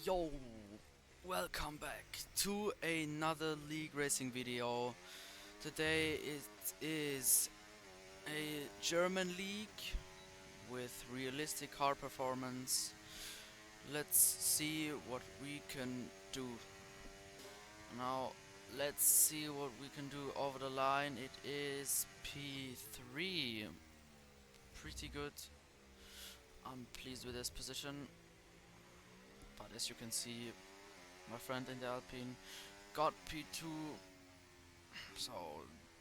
Yo, welcome back to another league racing video. Today it is a German league with realistic car performance. Let's see what we can do. Now let's see what we can do over the line. It is P3. Pretty good. I'm pleased with this position. But as you can see, my friend in the Alpine got P2, so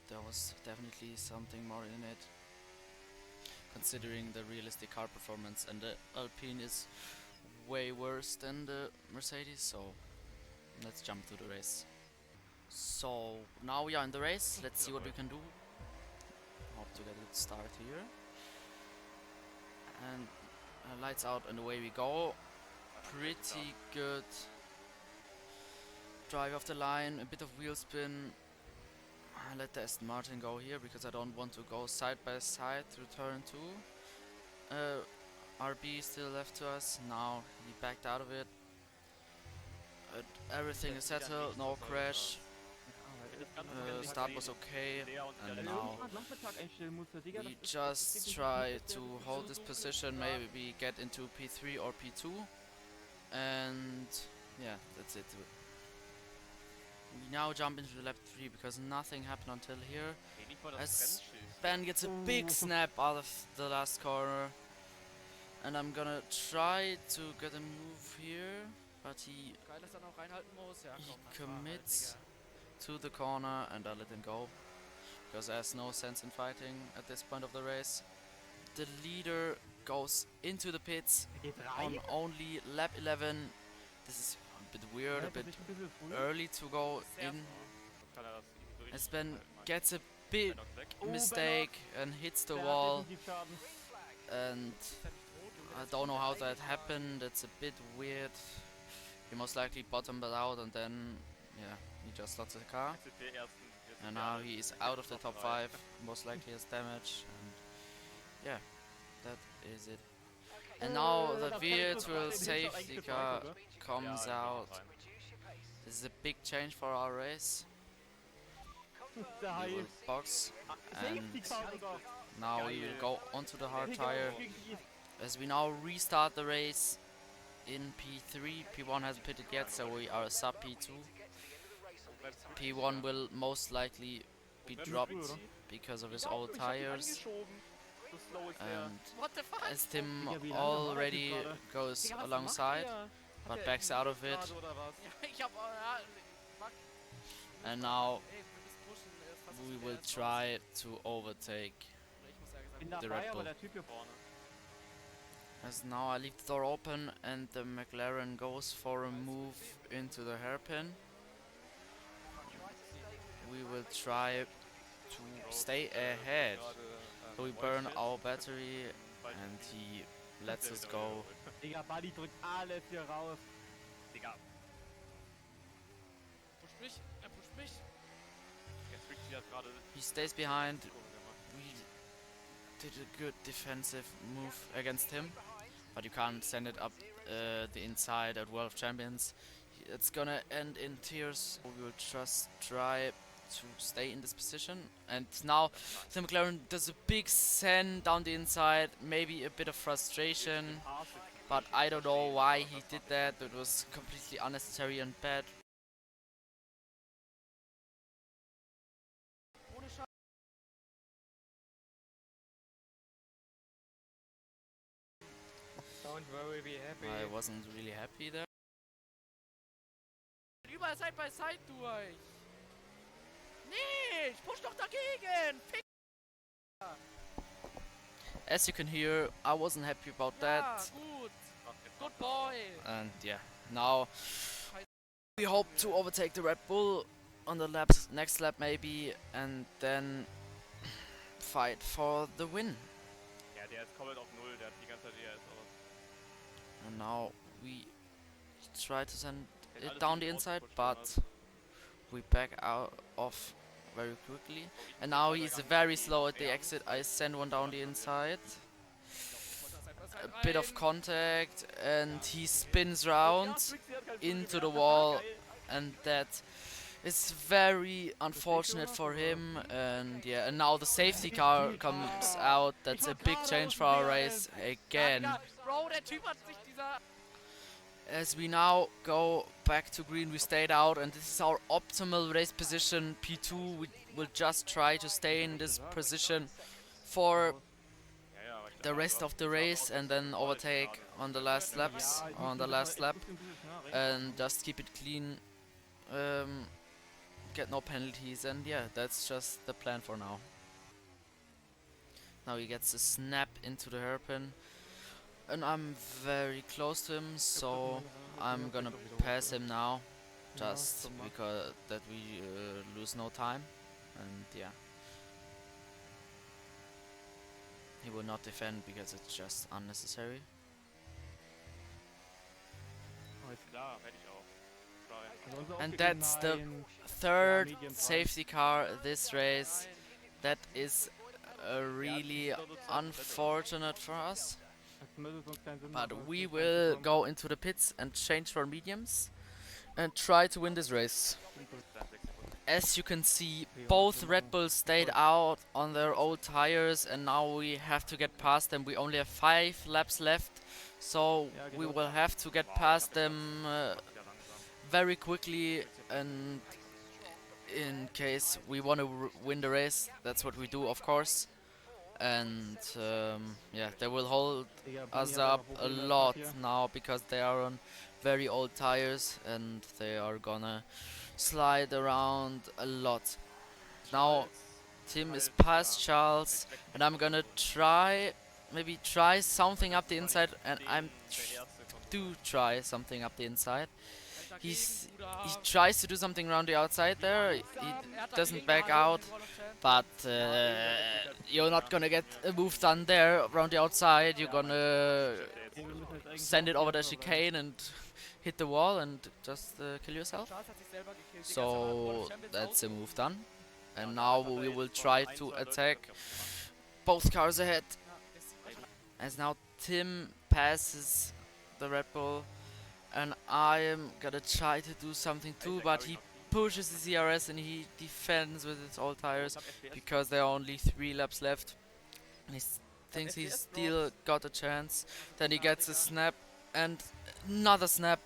there was definitely something more in it, considering the realistic car performance, and the Alpine is way worse than the Mercedes, so let's jump to the race. So now we are in the race, let's see what we can do. Hope to get a good start here. And lights out and away we go. Pretty good drive off the line, a bit of wheel spin. I let the Aston Martin go here because I don't want to go side by side through turn 2. RB still left to us, now he backed out of it. Everything is settled, no crash. Start was okay, and now we just try to hold this position, maybe get into P3 or P2, and yeah, that's it. We now jump into lap 3 because nothing happened until here. As Ben gets a big snap out of the last corner, and I'm gonna try to get a move here, but he commits to the corner and I let him go because there's no sense in fighting at this point of the race. The leader goes into the pits on only lap 11. This is a bit weird, a bit early to go in. As Ben gets a big mistake and hits the wall, and I don't know how that happened. It's a bit weird. He most likely bottomed it out and then, yeah, he just lost the car. And now he is out of the top 5, most likely has damage, and yeah, that is it. And now the virtual safety car comes out. This is a big change for our race. We will box, and now we will go onto the hard tire as we now restart the race in P3. P1 hasn't pitted yet, so we are sub P2. P1 will most likely be dropped because of his old tires, and as Tim already goes alongside but backs out of it, and now we will try to overtake the Red Bull. As now I leave the door open and the McLaren goes for a move into the hairpin. We will try to stay ahead. So we burn our battery and he lets us go. He stays behind. We did a good defensive move against him, but you can't send it up the inside at World of Champions. It's gonna end in tears. We will just try to stay in this position, and now the McLaren does a big send down the inside, maybe a bit of frustration, but I don't know why he did that. It was completely unnecessary and bad. Don't worry, be happy. I wasn't really happy there. Überall Side by Side durch. Nicht! Push doch dagegen! Fick! As you can hear, I wasn't happy about that. Gut. Good boy. And yeah, now we hope to overtake the Red Bull on the next lap maybe, and then fight for the win. Ja, der ist komplett auf Null, der hat die ganze Zeit DRS aus. And now we try to send it down the inside, but we back out off very quickly. And now he's very slow at the exit. I send one down the inside, a bit of contact, and he spins round into the wall, and that is very unfortunate for him. And yeah, and now the safety car comes out. That's a big change for our race again. Bro, der Typ hat sich dieser... As we now go back to green, we stayed out, and this is our optimal race position. P2, we will just try to stay in this position for the rest of the race, and then overtake on the last laps, on the last lap, and just keep it clean, get no penalties, and yeah, that's just the plan for now. Now he gets a snap into the hairpin, and I'm very close to him, so I'm gonna pass him now, just because that we lose no time, and yeah. He will not defend because it's just unnecessary. And that's the third safety car this race. That is really unfortunate for us. But we will go into the pits and change for mediums and try to win this race. As you can see, both Red Bulls stayed out on their old tires, and now we have to get past them. We only have 5 laps left, so we will have to get past them very quickly, and in case we want to win the race, that's what we do, of course. And yeah, they will hold us up a lot now because they are on very old tires, and they are gonna slide around a lot. Now Tim is past Charles, and I'm gonna maybe try something up the inside, and do try something up the inside. He tries to do something around the outside there. He doesn't back out, but you're not gonna get a move done there around the outside. You're gonna send it over the chicane and hit the wall and just kill yourself. So that's a move done. And now we will try to attack both cars ahead. As now Tim passes the Red Bull, and I am gonna try to do something too, but he pushes the ZRS and he defends with his old tires because there are only 3 laps left. And he thinks he's still got a chance. Then he gets a snap and another snap.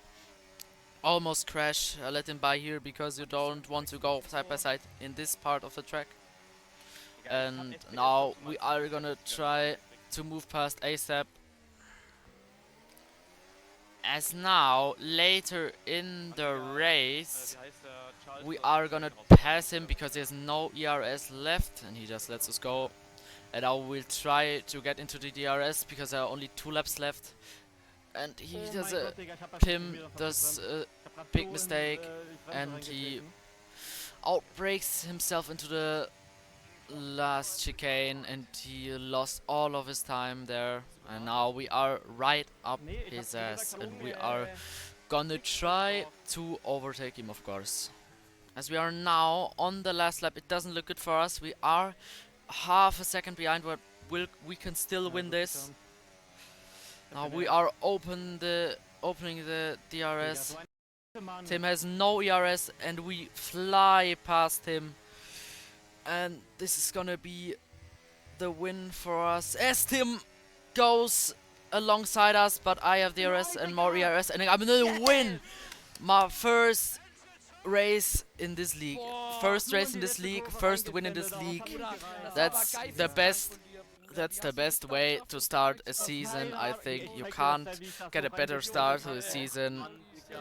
Almost crash. I let him by here because you don't want to go side by side in this part of the track. And now we are gonna try to move past ASAP. As now, later in the race, we are gonna pass him because there's no ERS left, and he just lets us go. And now we'll try to get into the DRS because there are only 2 laps left. And he does Tim does a big mistake, and he outbrakes himself into the last chicane, and he lost all of his time there. And now we are right up his ass, and we are gonna try to overtake him, of course. As we are now on the last lap, it doesn't look good for us. We are half a second behind, but we can still win this. Now we are opening the DRS. Tim has no ERS, and we fly past him. And this is gonna be the win for us. As Tim goes alongside us, but I have DRS and more ERS, and I'm gonna win my first race in this league. First race in this league, first win in this league. That's the best. That's the best way to start a season. I think you can't get a better start to the season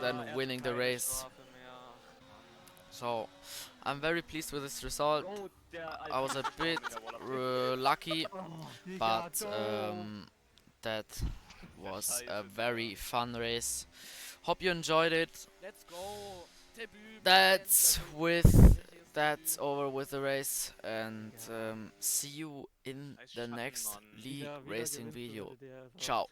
than winning the race. So I'm very pleased with this result. I was a bit lucky, but that was a very fun race. Hope you enjoyed it. Let's go. That's over with the race, and see you in the next league racing video. Ciao.